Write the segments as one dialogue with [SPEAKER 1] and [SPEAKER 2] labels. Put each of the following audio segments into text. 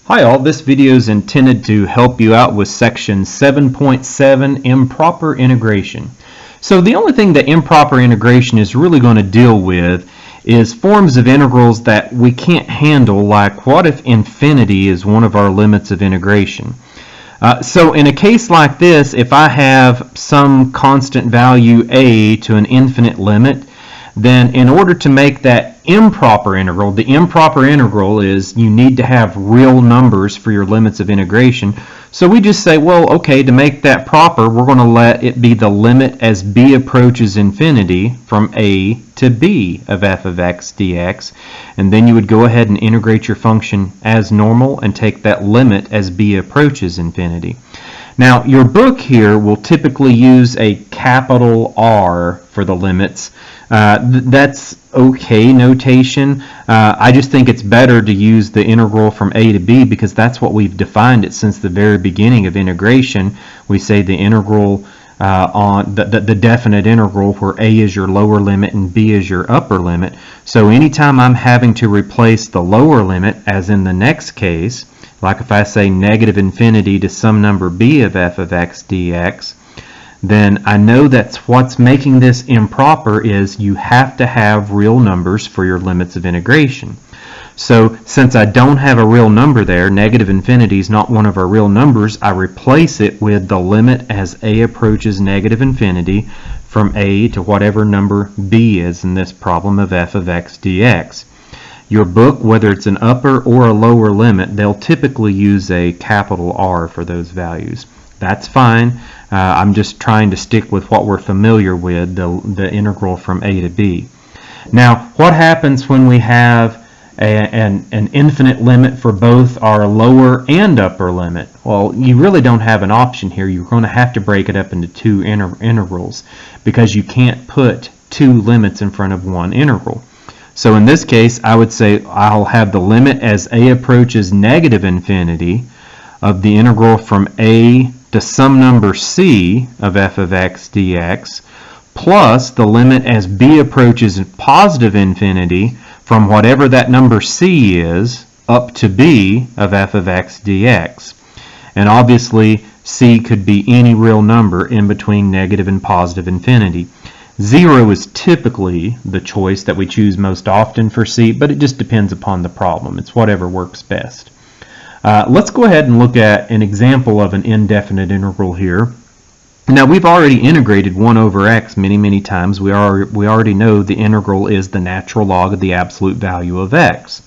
[SPEAKER 1] Hi all, this video is intended to help you out with section 7.7, improper integration. So the only thing that improper integration is really going to deal with is forms of integrals that we can't handle, like what if infinity is one of our limits of integration. So in a case like this, if I have some constant value a to an infinite limit, then in order to make that improper integral, the improper integral is you need to have real numbers for your limits of integration. So we just say, well, okay, to make that proper, we're going to let it be the limit as b approaches infinity from a to b of f of x dx. And then you would go ahead and integrate your function as normal and take that limit as b approaches infinity. Now, your book here will typically use a capital R for the limits. That's okay notation. I just think it's better to use the integral from a to b because that's what we've defined it since the very beginning of integration. We say the integral on the definite integral where a is your lower limit and b is your upper limit. So anytime I'm having to replace the lower limit, as in the next case, like if I say negative infinity to some number b of f of x dx, then I know that's what's making this improper is you have to have real numbers for your limits of integration. So since I don't have a real number there, negative infinity is not one of our real numbers, I replace it with the limit as a approaches negative infinity from a to whatever number b is in this problem of f of x dx. Your book, whether it's an upper or a lower limit, they'll typically use a capital R for those values. That's fine. I'm just trying to stick with what we're familiar with, the integral from a to b. Now, what happens when we have an infinite limit for both our lower and upper limit? Well, you really don't have an option here. You're going to have to break it up into two integrals because you can't put two limits in front of one integral. So in this case, I would say I'll have the limit as a approaches negative infinity of the integral from a to some number c of f of x dx plus the limit as b approaches positive infinity from whatever that number c is up to b of f of x dx. And obviously c could be any real number in between negative and positive infinity. 0 is typically the choice that we choose most often for c, but it just depends upon the problem. It's whatever works best. Let's go ahead and look at an example of an indefinite integral here. Now we've already integrated 1 over x many times. We already know the integral is the natural log of the absolute value of x.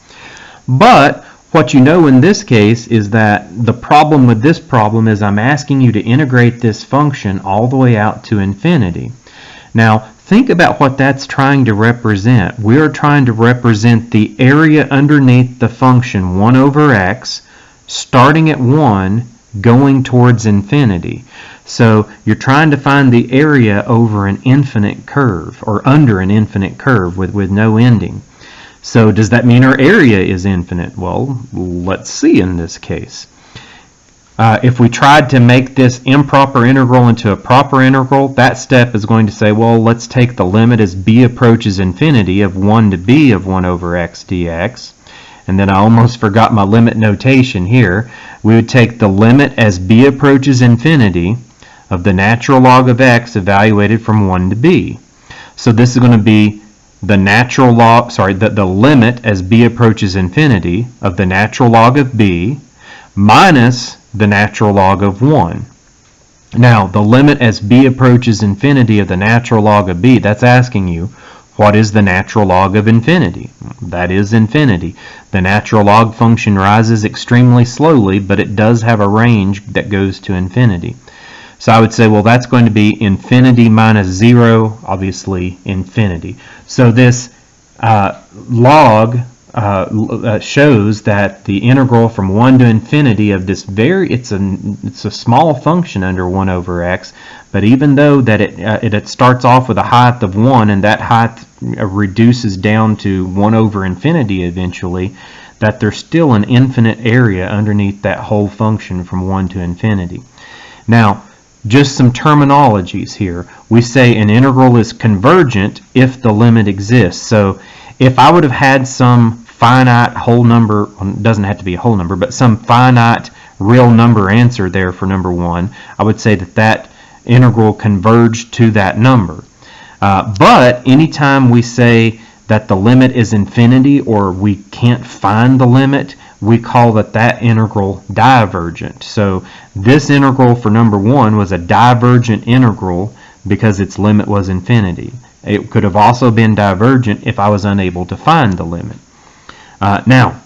[SPEAKER 1] But what you know in this case is that the problem with this problem is I'm asking you to integrate this function all the way out to infinity. Now think about what that's trying to represent. We are trying to represent the area underneath the function 1 over x starting at 1 going towards infinity. So you're trying to find the area over an infinite curve or under an infinite curve with no ending. So does that mean our area is infinite? Well, let's see in this case. If we tried to make this improper integral into a proper integral, that step is going to say, well, let's take the limit as b approaches infinity of 1 to b of 1 over x dx. And then I almost forgot my limit notation here. We would take the limit as b approaches infinity of the natural log of x evaluated from 1 to b. So this is going to be the natural log, the limit as b approaches infinity of the natural log of b minus the natural log of 1. Now, the limit as b approaches infinity of the natural log of b, that's asking you, what is the natural log of infinity? That is infinity. The natural log function rises extremely slowly, but it does have a range that goes to infinity. So I would say, well, that's going to be infinity minus 0, obviously infinity. So this log shows that the integral from 1 to infinity of this it's a small function under 1 over x, but even though that it starts off with a height of 1 and that height reduces down to 1 over infinity eventually, that there's still an infinite area underneath that whole function from 1 to infinity. Now, just some terminologies here. We say an integral is convergent if the limit exists. So if I would have had some finite whole number, well, it doesn't have to be a whole number, but some finite real number answer there for number 1, I would say that that integral converged to that number. But anytime we say that the limit is infinity or we can't find the limit, we call that integral divergent. So this integral for number 1 was a divergent integral because its limit was infinity. It could have also been divergent if I was unable to find the limit. Now,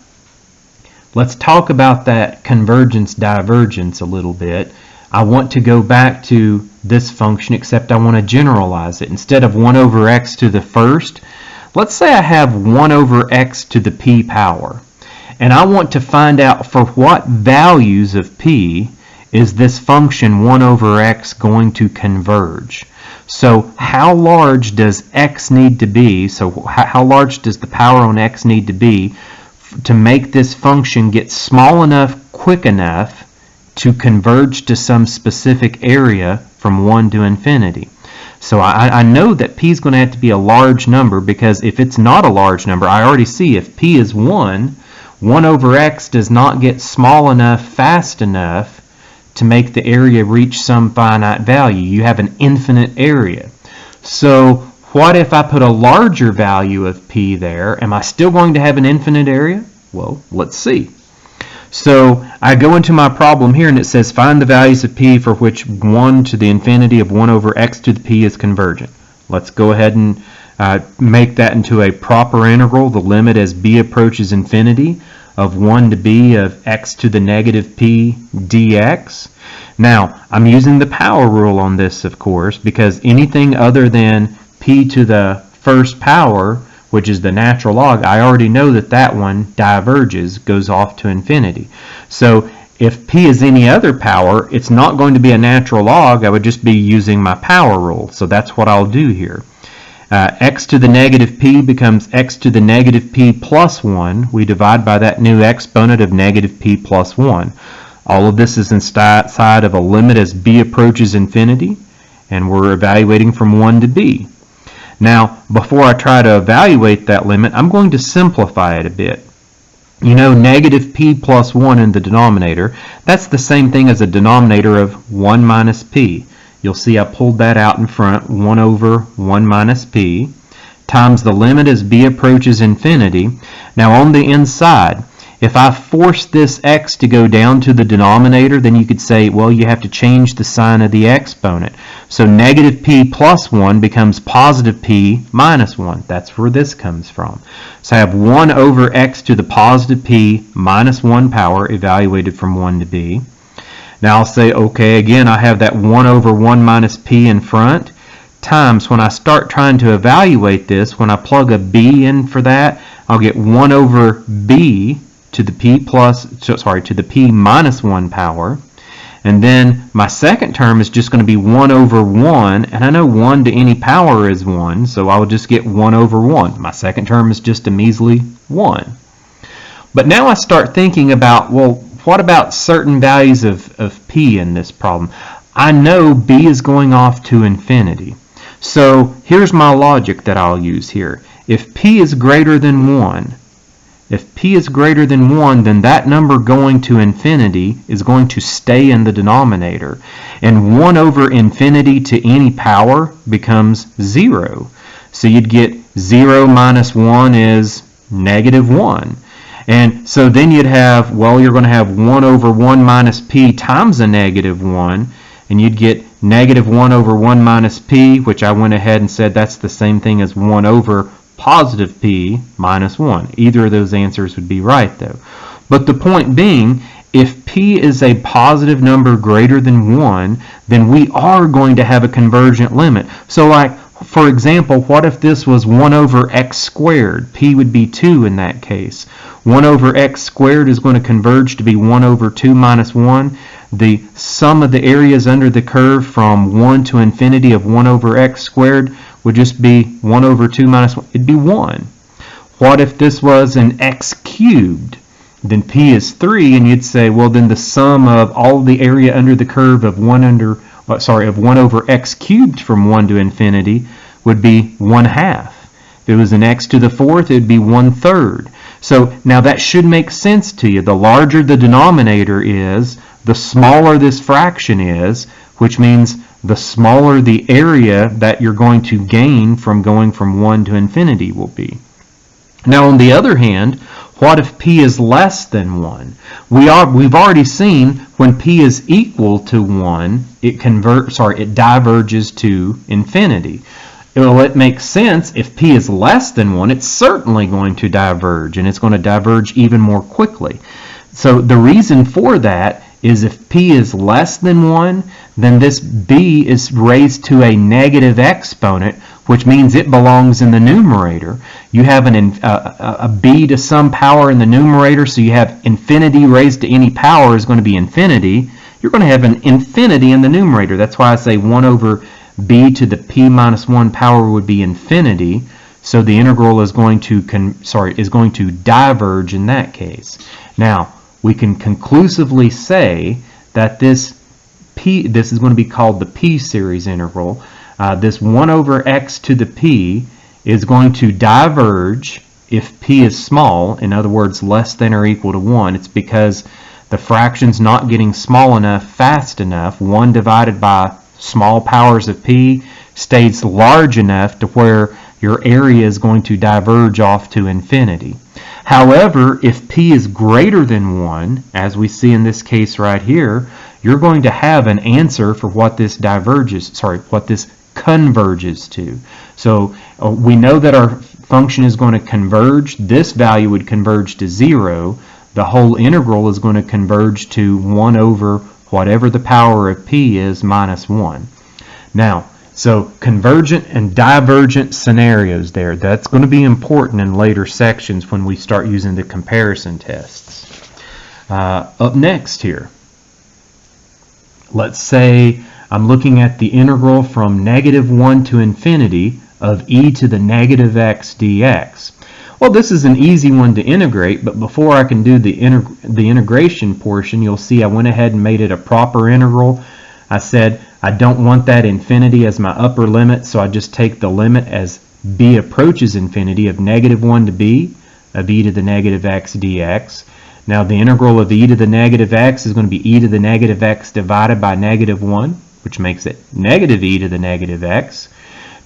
[SPEAKER 1] let's talk about that convergence divergence a little bit. I want to go back to this function, except I want to generalize it. Instead of 1 over x to the first, let's say I have 1 over x to the p power. And I want to find out for what values of p is this function 1 over x going to converge. So how large does x need to be? So how large does the power on x need to be to make this function get small enough, quick enough to converge to some specific area from 1 to infinity? So I know that p is going to have to be a large number, because if it's not a large number, I already see if p is 1 over x does not get small enough fast enough to make the area reach some finite value. You have an infinite area. So what if I put a larger value of p there? Am I still going to have an infinite area? Well, let's see. So I go into my problem here and it says find the values of p for which 1 to the infinity of 1 over x to the p is convergent. Let's go ahead and make that into a proper integral. The limit as b approaches infinity of 1 to b of x to the negative p dx. Now, I'm using the power rule on this, of course, because anything other than p to the first power, which is the natural log, I already know that that one diverges, goes off to infinity. So if p is any other power, it's not going to be a natural log. I would just be using my power rule. So that's what I'll do here. X to the negative p becomes x to the negative p plus 1. We divide by that new exponent of negative p plus 1. All of this is inside of a limit as b approaches infinity, and we're evaluating from 1 to b. Now, before I try to evaluate that limit, I'm going to simplify it a bit. You know, negative p plus 1 in the denominator, that's the same thing as a denominator of 1 minus p. You'll see I pulled that out in front, 1 over 1 minus p, times the limit as b approaches infinity. Now on the inside, if I force this x to go down to the denominator, then you could say, well, you have to change the sign of the exponent. So negative p plus 1 becomes positive p minus 1. That's where this comes from. So I have 1 over x to the positive p minus 1 power evaluated from 1 to b. Now I'll say, okay, again, I have that 1 over 1 minus p in front, times when I start trying to evaluate this, when I plug a b in for that, I'll get 1 over b to the p minus 1 power. And then my second term is just going to be 1 over 1, and I know 1 to any power is 1, so I will just get 1 over 1. My second term is just a measly 1. But now I start thinking about, well, what about certain values of p in this problem? I know b is going off to infinity. So here's my logic that I'll use here. If p is greater than 1, then that number going to infinity is going to stay in the denominator. And 1 over infinity to any power becomes 0. So you'd get 0 minus 1 is negative 1. And so then you'd have, well, you're going to have 1 over 1 minus p times a negative 1, and you'd get negative 1 over 1 minus p, which I went ahead and said that's the same thing as 1 over positive p minus 1. Either of those answers would be right, though. But the point being, if p is a positive number greater than 1, then we are going to have a convergent limit. So like, for example, what if this was 1 over x squared? P would be 2 in that case. 1 over x squared is going to converge to be 1 over 2 minus 1. The sum of the areas under the curve from 1 to infinity of 1 over x squared would just be 1 over 2 minus 1. It'd be 1. What if this was an x cubed? Then p is 3, and you'd say, well, then the sum of all the area under the curve of 1 over x cubed from 1 to infinity would be 1/2. If it was an x to the 4th, it would be 1/3. So now that should make sense to you. The larger the denominator is, the smaller this fraction is, which means the smaller the area that you're going to gain from going from 1 to infinity will be. Now on the other hand, what if p is less than 1? We've already seen when p is equal to 1, it diverges to infinity. Well, it makes sense if p is less than 1, it's certainly going to diverge, and it's going to diverge even more quickly. So the reason for that is if p is less than 1, then this b is raised to a negative exponent, which means it belongs in the numerator. You have a b to some power in the numerator, so you have infinity raised to any power is going to be infinity. You're going to have an infinity in the numerator. That's why I say 1 over b to the p minus 1 power would be infinity. So the integral is going to diverge in that case. Now, we can conclusively say that this is going to be called the p-series integral. This 1 over x to the p is going to diverge if p is small, in other words, less than or equal to 1. It's because the fraction's not getting small enough fast enough. 1 divided by small powers of p stays large enough to where your area is going to diverge off to infinity. However, if p is greater than 1, as we see in this case right here, you're going to have an answer for what this converges to. So we know that our function is going to converge. This value would converge to 0. The whole integral is going to converge to 1 over whatever the power of p is minus 1. Now, so convergent and divergent scenarios there. That's going to be important in later sections when we start using the comparison tests. Up next here, let's say I'm looking at the integral from negative 1 to infinity of e to the negative x dx. Well, this is an easy one to integrate, but before I can do the integration portion, you'll see I went ahead and made it a proper integral. I said I don't want that infinity as my upper limit, so I just take the limit as b approaches infinity of negative 1 to b of e to the negative x dx. Now the integral of e to the negative x is going to be e to the negative x divided by negative 1, which makes it negative e to the negative x.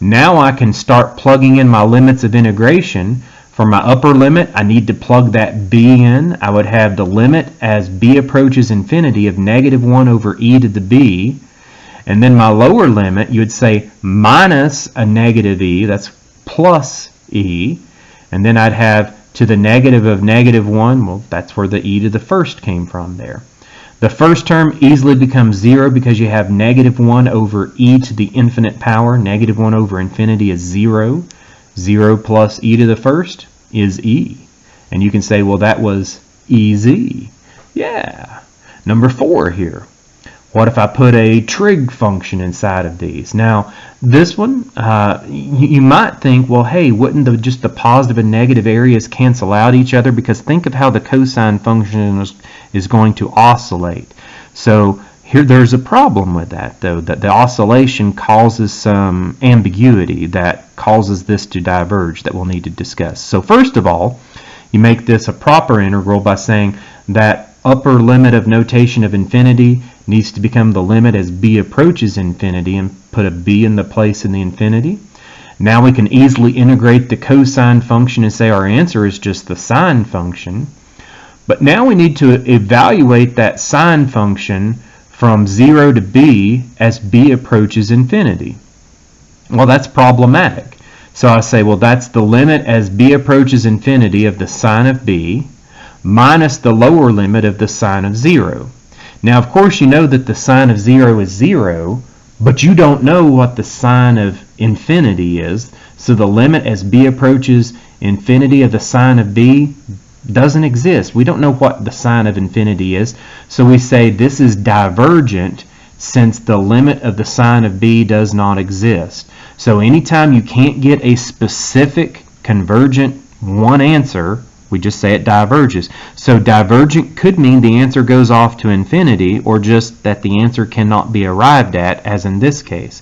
[SPEAKER 1] Now I can start plugging in my limits of integration. For my upper limit, I need to plug that b in. I would have the limit as b approaches infinity of negative 1 over e to the b. And then my lower limit, you would say minus a negative e, that's plus e. And then I'd have to the negative of negative 1, well, that's where the e to the first came from there. The first term easily becomes 0 because you have negative 1 over e to the infinite power. Negative 1 over infinity is 0. 0 plus e to the first is e. And you can say, well, that was easy. Yeah. Number 4 here. What if I put a trig function inside of these? Now, this one, you might think, well, hey, wouldn't just the positive and negative areas cancel out each other? Because think of how the cosine function is going to oscillate. So here, there's a problem with that, though, that the oscillation causes some ambiguity that causes this to diverge that we'll need to discuss. So first of all, you make this a proper integral by saying that upper limit of notation of infinity needs to become the limit as b approaches infinity and put a b in the place in the infinity. Now we can easily integrate the cosine function and say our answer is just the sine function. But now we need to evaluate that sine function from 0 to b as b approaches infinity. Well, that's problematic. So I say, well, that's the limit as b approaches infinity of the sine of b minus the lower limit of the sine of 0. Now, of course, you know that the sine of 0 is 0, but you don't know what the sine of infinity is. So the limit as b approaches infinity of the sine of b doesn't exist. We don't know what the sine of infinity is. So we say this is divergent since the limit of the sine of b does not exist. So anytime you can't get a specific convergent one answer, we just say it diverges. So divergent could mean the answer goes off to infinity, or just that the answer cannot be arrived at, as in this case.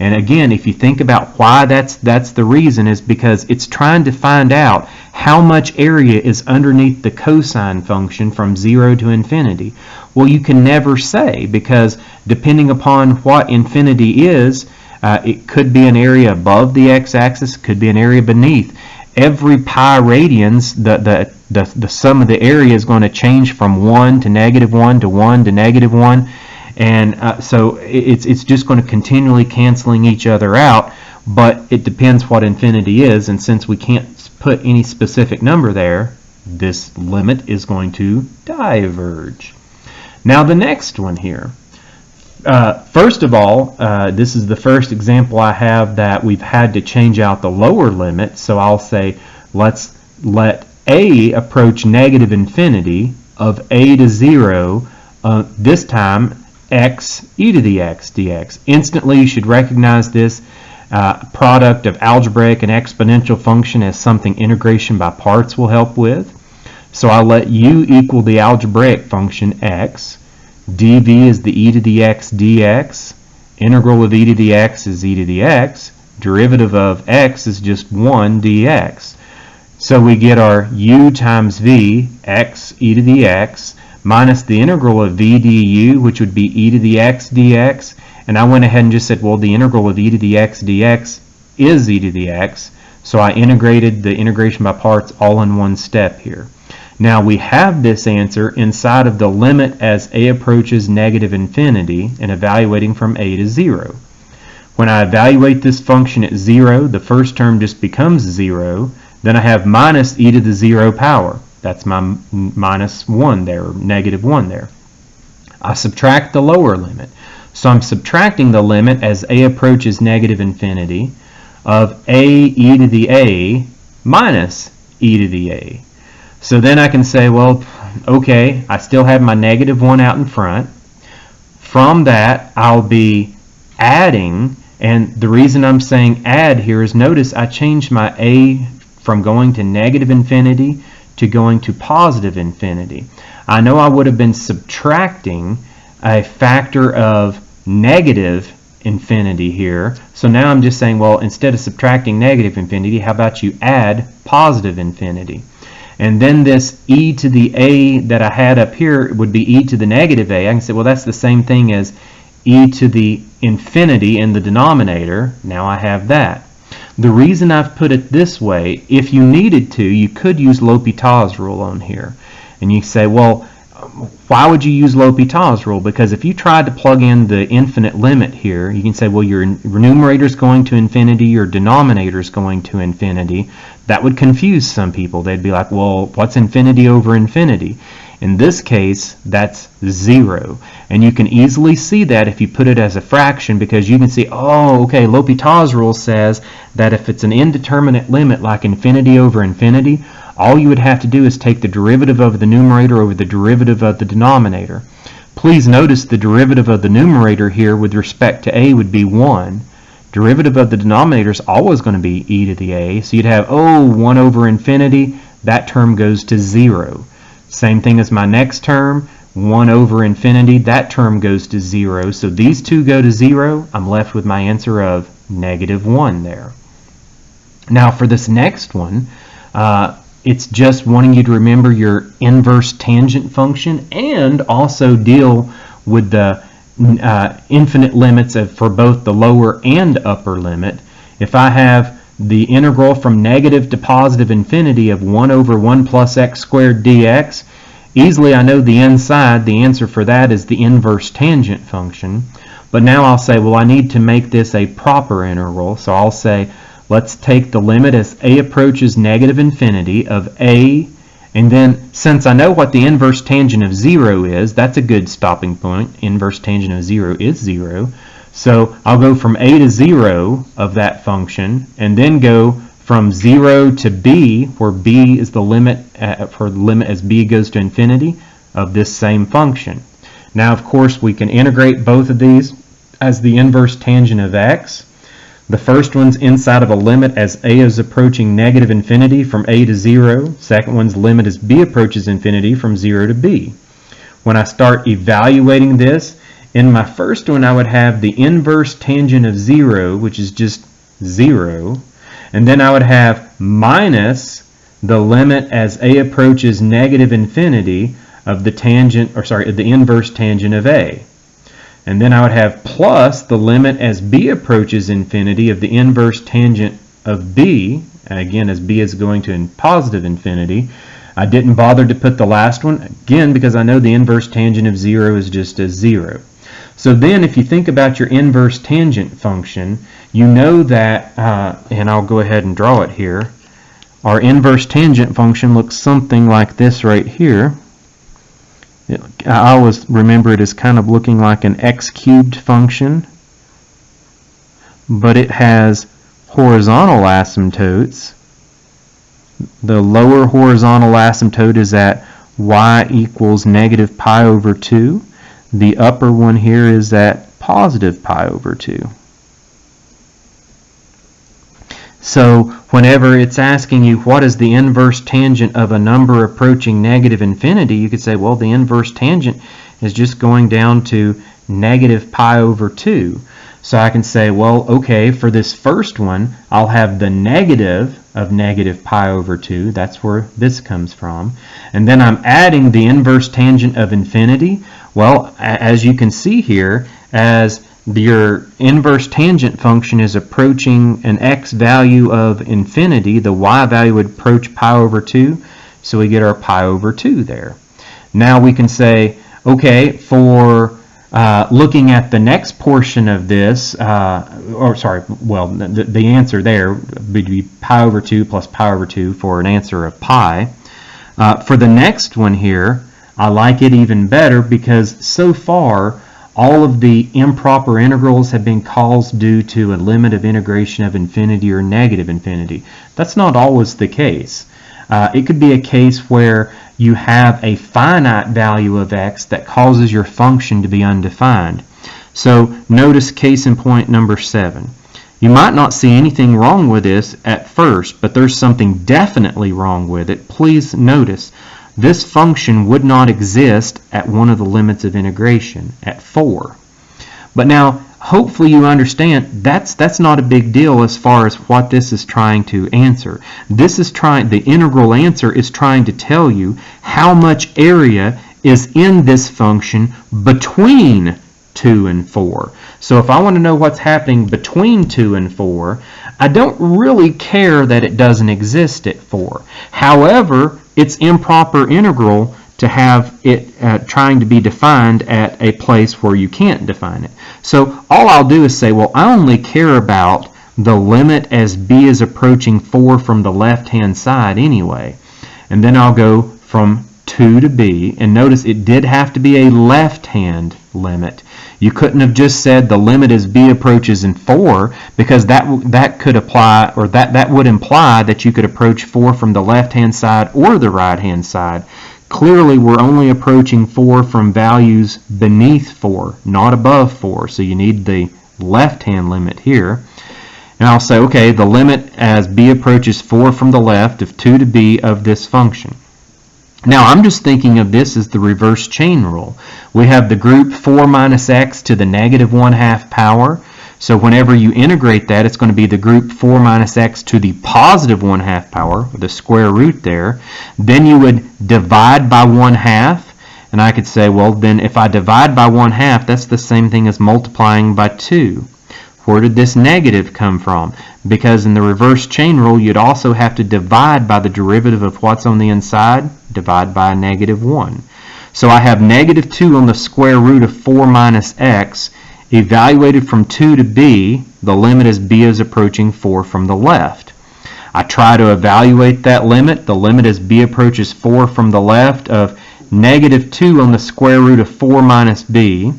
[SPEAKER 1] And again, if you think about why that's the reason, is because it's trying to find out how much area is underneath the cosine function from 0 to infinity. Well, you can never say, because depending upon what infinity is, it could be an area above the x-axis, could be an area beneath. Every pi radians, the sum of the area is going to change from 1 to -1 to 1 to -1. And so it's just going to continually canceling each other out, but it depends what infinity is, and since we can't put any specific number there, this limit is going to diverge. Now the next one here. First of all, this is the first example I have that we've had to change out the lower limit, so I'll say let's let a approach negative infinity of a to 0, this time x e to the x dx. Instantly you should recognize this product of algebraic and exponential function as something integration by parts will help with. So I'll let u equal the algebraic function x, dv is the e to the x dx, integral of e to the x is e to the x, derivative of x is just 1 dx. So we get our u times v, x e to the x, minus the integral of v du, which would be e to the x dx, and I went ahead and just said, well, the integral of e to the x dx is e to the x, so I integrated the integration by parts all in one step here. Now we have this answer inside of the limit as a approaches negative infinity and evaluating from a to 0. When I evaluate this function at 0, the first term just becomes 0, then I have minus e to the 0 power. That's my minus 1 there, or -1 there. I subtract the lower limit. So I'm subtracting the limit as a approaches negative infinity of a e to the a minus e to the a. So then I can say, well, okay, I still have my -1 out in front. From that, I'll be adding, and the reason I'm saying add here is notice I changed my a from going to negative infinity to going to positive infinity. I know I would have been subtracting a factor of negative infinity here, so now I'm just saying, well, instead of subtracting negative infinity, how about you add positive infinity? And then this e to the a that I had up here would be e to the negative a. I can say, well, that's the same thing as e to the infinity in the denominator. Now I have that. The reason I've put it this way, if you needed to, you could use L'Hopital's rule on here. And you say, well, why would you use L'Hopital's rule? Because if you tried to plug in the infinite limit here, you can say, well, your numerator is going to infinity, your denominator is going to infinity. That would confuse some people. They'd be like, well, what's infinity over infinity? In this case, that's 0. And you can easily see that if you put it as a fraction, because you can see, oh, okay, L'Hopital's rule says that if it's an indeterminate limit like infinity over infinity, all you would have to do is take the derivative of the numerator over the derivative of the denominator. Please notice the derivative of the numerator here with respect to a would be 1. Derivative of the denominator is always going to be e to the a, so you'd have, oh, 1 over infinity, that term goes to 0. Same thing as my next term, 1 over infinity, that term goes to 0. So these two go to 0. I'm left with my answer of -1 there. Now for this next one, it's just wanting you to remember your inverse tangent function and also deal with the infinite limits for both the lower and upper limit. If I have the integral from negative to positive infinity of 1 over 1 plus x squared dx, easily I know the inside, the answer for that is the inverse tangent function. But now I'll say, well, I need to make this a proper integral, so I'll say, let's take the limit as a approaches negative infinity of a, and then since I know what the inverse tangent of 0 is, that's a good stopping point. Inverse tangent of 0 is 0. So I'll go from a to 0 of that function, and then go from 0 to b, where b is the limit for the limit as b goes to infinity of this same function. Now, of course, we can integrate both of these as the inverse tangent of x. The first one's inside of a limit as a is approaching negative infinity from a to 0. Second one's limit as b approaches infinity from 0 to b. When I start evaluating this, In my first one, I would have the inverse tangent of 0, which is just 0. And then I would have minus the limit as a approaches negative infinity of the tangent, or sorry, the inverse tangent of a. And then I would have plus the limit as b approaches infinity of the inverse tangent of b, again as b is going to positive infinity. I didn't bother to put the last one, again because I know the inverse tangent of 0 is just a 0. So then if you think about your inverse tangent function, you know that, and I'll go ahead and draw it here, our inverse tangent function looks something like this right here. I always remember it as kind of looking like an x cubed function, but it has horizontal asymptotes. The lower horizontal asymptote is at y equals negative pi over 2. The upper one here is at positive pi over 2. So whenever it's asking you what is the inverse tangent of a number approaching negative infinity, you could say, well, the inverse tangent is just going down to negative pi over 2. So I can say, well, okay, for this first one, I'll have the negative of negative pi over 2. That's where this comes from. And then I'm adding the inverse tangent of infinity. Well, as you can see here, as your inverse tangent function is approaching an x value of infinity, the y value would approach pi over 2, so we get our pi over 2 there. Now we can say, okay, for looking at the next portion of this, the answer there would be pi over 2 plus pi over 2 for an answer of pi. For the next one here, I like it even better because so far all of the improper integrals have been caused due to a limit of integration of infinity or negative infinity. That's not always the case. It could be a case where you have a finite value of x that causes your function to be undefined. So notice case in point number 7. You might not see anything wrong with this at first, but there's something definitely wrong with it. Please notice this function would not exist at one of the limits of integration, at 4. But now, hopefully you understand that's not a big deal as far as what this is trying to answer. The integral answer is trying to tell you how much area is in this function between 2 and 4. So if I want to know what's happening between 2 and 4, I don't really care that it doesn't exist at 4. However, it's improper integral to have it trying to be defined at a place where you can't define it. So all I'll do is say, well, I only care about the limit as b is approaching 4 from the left-hand side anyway. And then I'll go from 2 to b, and notice it did have to be a left-hand limit. You couldn't have just said the limit as b approaches in 4, because that could apply, or that would imply that you could approach 4 from the left-hand side or the right-hand side. Clearly, we're only approaching 4 from values beneath 4, not above 4, so you need the left-hand limit here. And I'll say, okay, the limit as b approaches 4 from the left of 2 to b of this function. Now, I'm just thinking of this as the reverse chain rule. We have the group 4 minus x to the negative 1/2 power. So whenever you integrate that, it's going to be the group 4 minus x to the positive 1/2 power, with the square root there. Then you would divide by 1/2. And I could say, well, then if I divide by 1/2, that's the same thing as multiplying by 2. Where did this negative come from? Because in the reverse chain rule, you'd also have to divide by the derivative of what's on the inside, divide by a negative 1. So I have negative 2 on the square root of 4 minus x, evaluated from 2 to b, the limit as b is approaching 4 from the left. I try to evaluate that limit. The limit as b approaches 4 from the left of negative 2 on the square root of 4 minus b.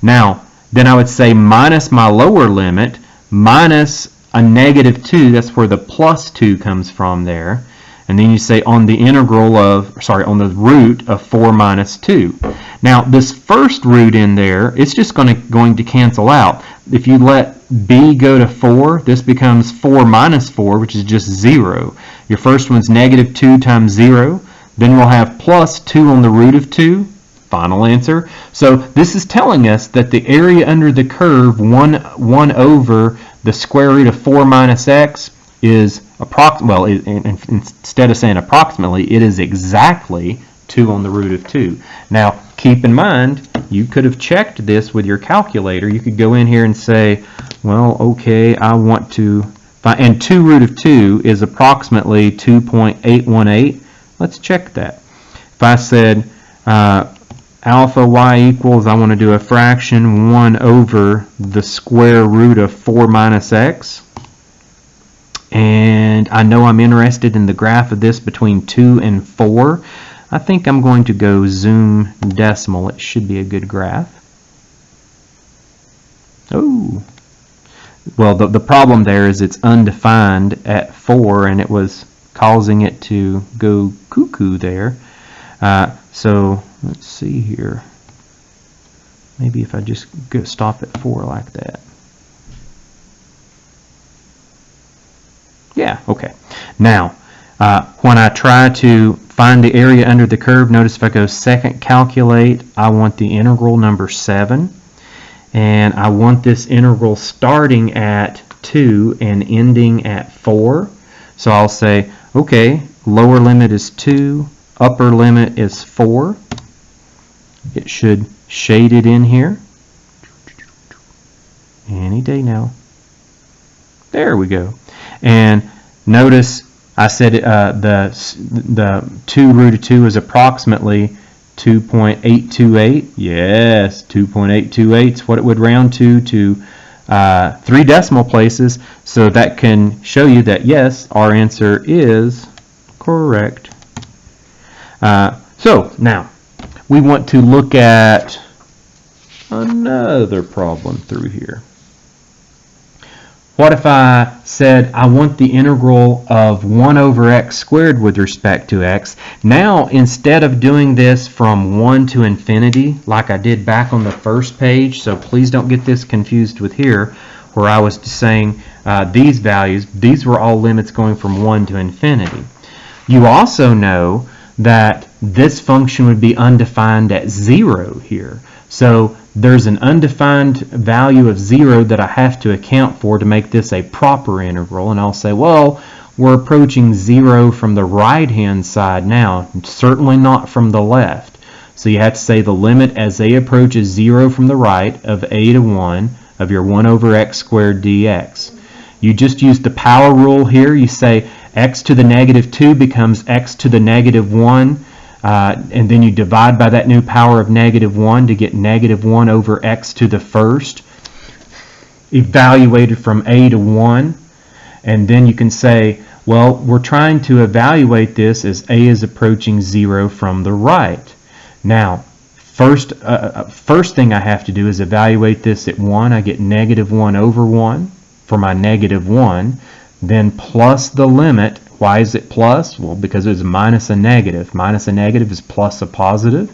[SPEAKER 1] Now, then I would say minus my lower limit, minus a negative 2, that's where the plus 2 comes from there. And then you say on the integral of, on the root of 4 minus 2. Now, this first root in there, it's just going to cancel out. If you let b go to 4, this becomes 4 minus 4, which is just 0. Your first one's negative 2 times 0. Then we'll have plus 2 on the root of 2. Final answer. So this is telling us that the area under the curve, 1 over the square root of 4 minus x, is instead of saying approximately, it is exactly 2 on the root of 2. Now, keep in mind, you could have checked this with your calculator. You could go in here and say, well, okay, I want to find, and 2 root of 2 is approximately 2.818. Let's check that. If I said alpha y equals, I want to do a fraction 1 over the square root of 4 minus x. And I know I'm interested in the graph of this between 2 and 4. I think I'm going to go zoom decimal. It should be a good graph. Oh, well, the problem there is it's undefined at 4, and it was causing it to go cuckoo there. So let's see here. Maybe if I just stop at 4 like that. Yeah, okay. Now, when I try to find the area under the curve, notice if I go second calculate, I want the integral number 7. And I want this integral starting at 2 and ending at 4. So I'll say, okay, lower limit is 2, upper limit is 4. It should shade it in here. Any day now. There we go. And notice I said the 2 root of 2 is approximately 2.828. Yes, 2.828 is what it would round to 3 decimal places. So that can show you that, yes, our answer is correct. So now we want to look at another problem through here. What if I said I want the integral of 1 over x squared with respect to x? Now, instead of doing this from 1 to infinity, like I did back on the first page, so please don't get this confused with here, where I was saying these values, these were all limits going from 1 to infinity. You also know that this function would be undefined at 0 here. So there's an undefined value of 0 that I have to account for to make this a proper integral, and I'll say, well, we're approaching 0 from the right-hand side now, certainly not from the left. So you have to say the limit as a approaches 0 from the right of a to 1 of your 1 over x squared dx. You just use the power rule here. You say x to the negative 2 becomes x to the negative 1. And then you divide by that new power of negative 1 to get negative 1 over x to the first, evaluated from a to 1. And then you can say, well, we're trying to evaluate this as a is approaching 0 from the right. Now, first thing I have to do is evaluate this at 1. I get negative 1 over 1 for my negative 1, then plus the limit. Why is it plus? Well, because it's minus a negative. Minus a negative is plus a positive.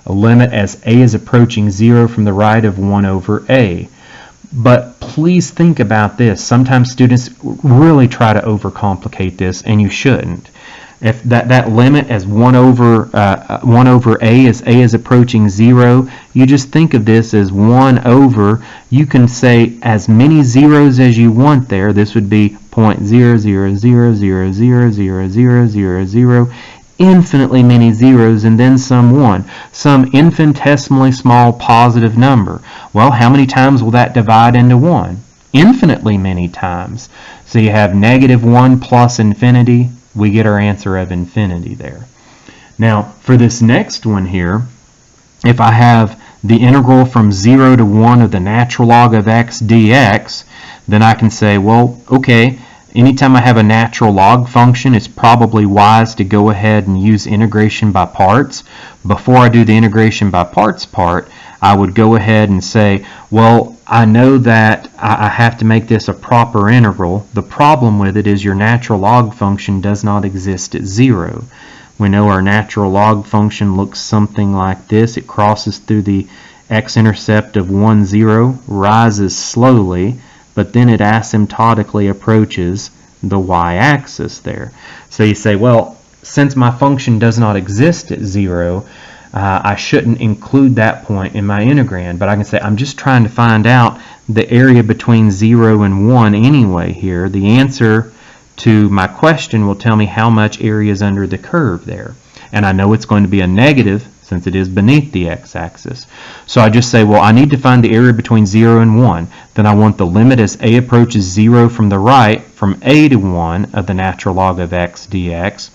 [SPEAKER 1] A limit as a is approaching 0 from the right of 1 over a. But please think about this. Sometimes students really try to overcomplicate this, and you shouldn't. If that limit as 1 over a is approaching 0, you just think of this as 1 over, you can say as many zeros as you want there. This would be 0.000000000, infinitely many zeros, and then some 1, some infinitesimally small positive number. Well, how many times will that divide into 1? Infinitely many times. So you have negative 1 plus infinity. We get our answer of infinity there. Now, for this next one here, if I have the integral from 0 to 1 of the natural log of x dx, then I can say, well, okay, anytime I have a natural log function, it's probably wise to go ahead and use integration by parts. Before I do the integration by parts part, I would go ahead and say, well, I know that I have to make this a proper integral. The problem with it is your natural log function does not exist at 0. We know our natural log function looks something like this. It crosses through the x-intercept of 1, 0, rises slowly, but then it asymptotically approaches the y-axis there. So you say, well, since my function does not exist at 0, I shouldn't include that point in my integrand, but I can say I'm just trying to find out the area between 0 and 1 anyway here. The answer to my question will tell me how much area is under the curve there. And I know it's going to be a negative since it is beneath the x-axis. So I just say, well, I need to find the area between 0 and 1. Then I want the limit as a approaches 0 from the right from a to 1 of the natural log of x dx.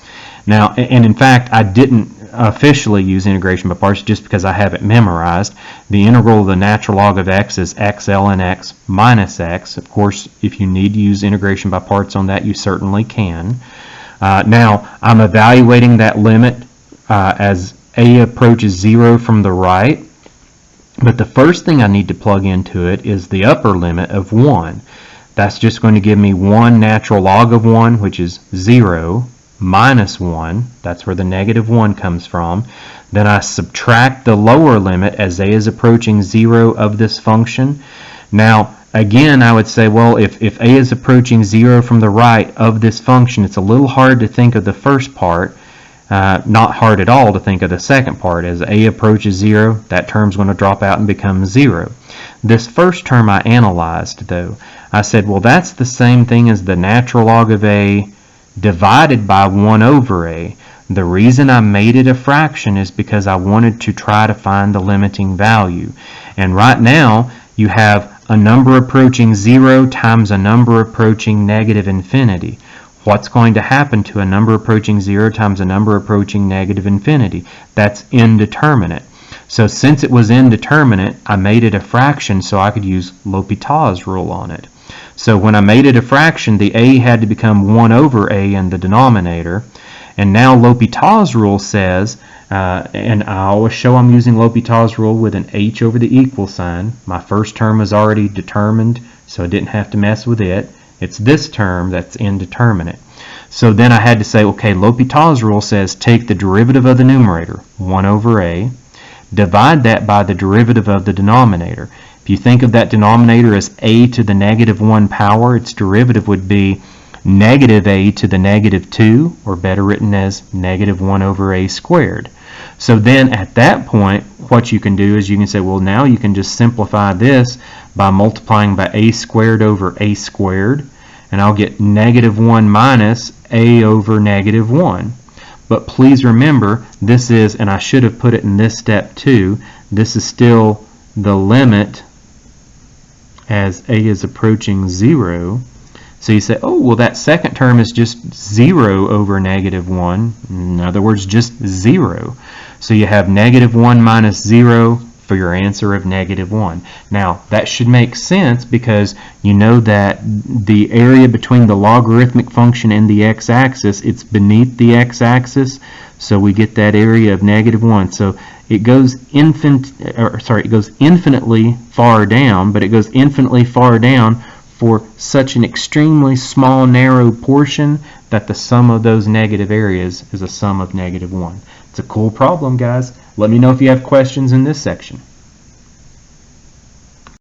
[SPEAKER 1] Now, and in fact, I didn't officially use integration by parts just because I have it memorized. The integral of the natural log of x is x ln x minus x. Of course, if you need to use integration by parts on that, you certainly can. Now, I'm evaluating that limit as a approaches 0 from the right, but the first thing I need to plug into it is the upper limit of 1. That's just going to give me 1 natural log of 1, which is 0, minus 1. That's where the negative 1 comes from. Then I subtract the lower limit as a is approaching 0 of this function. Now, again, I would say, well, if a is approaching 0 from the right of this function, it's a little hard to think of the first part. Not hard at all to think of the second part. As a approaches 0, that term's going to drop out and become 0. This first term I analyzed, though. I said, well, that's the same thing as the natural log of a divided by 1 over a. The reason I made it a fraction is because I wanted to try to find the limiting value. And right now, you have a number approaching 0 times a number approaching negative infinity. What's going to happen to a number approaching 0 times a number approaching negative infinity? That's indeterminate. So since it was indeterminate, I made it a fraction so I could use L'Hopital's rule on it. So when I made it a fraction, the a had to become 1 over a in the denominator. And now L'Hopital's rule says, and I always show I'm using L'Hopital's rule with an h over the equal sign. My first term is already determined, so I didn't have to mess with it. It's this term that's indeterminate. So then I had to say, okay, L'Hopital's rule says take the derivative of the numerator, 1 over a, divide that by the derivative of the denominator. If you think of that denominator as a to the negative 1 power, its derivative would be negative a to the negative 2, or better written as negative 1 over a squared. So then at that point, what you can do is you can say, well, now you can just simplify this by multiplying by a squared over a squared, and I'll get negative 1 minus a over negative 1. But please remember, this is, and I should have put it in this step too, this is still the limit as a is approaching 0. So you say, oh, well, that second term is just 0 over negative 1. In other words, just 0. So you have negative 1 minus 0 for your answer of negative 1. Now, that should make sense because you know that the area between the logarithmic function and the x-axis, it's beneath the x-axis, so we get that area of negative 1. So it goes infinitely far down, but it goes infinitely far down for such an extremely small, narrow portion that the sum of those negative areas is a sum of negative 1. It's a cool problem, guys. Let me know if you have questions in this section.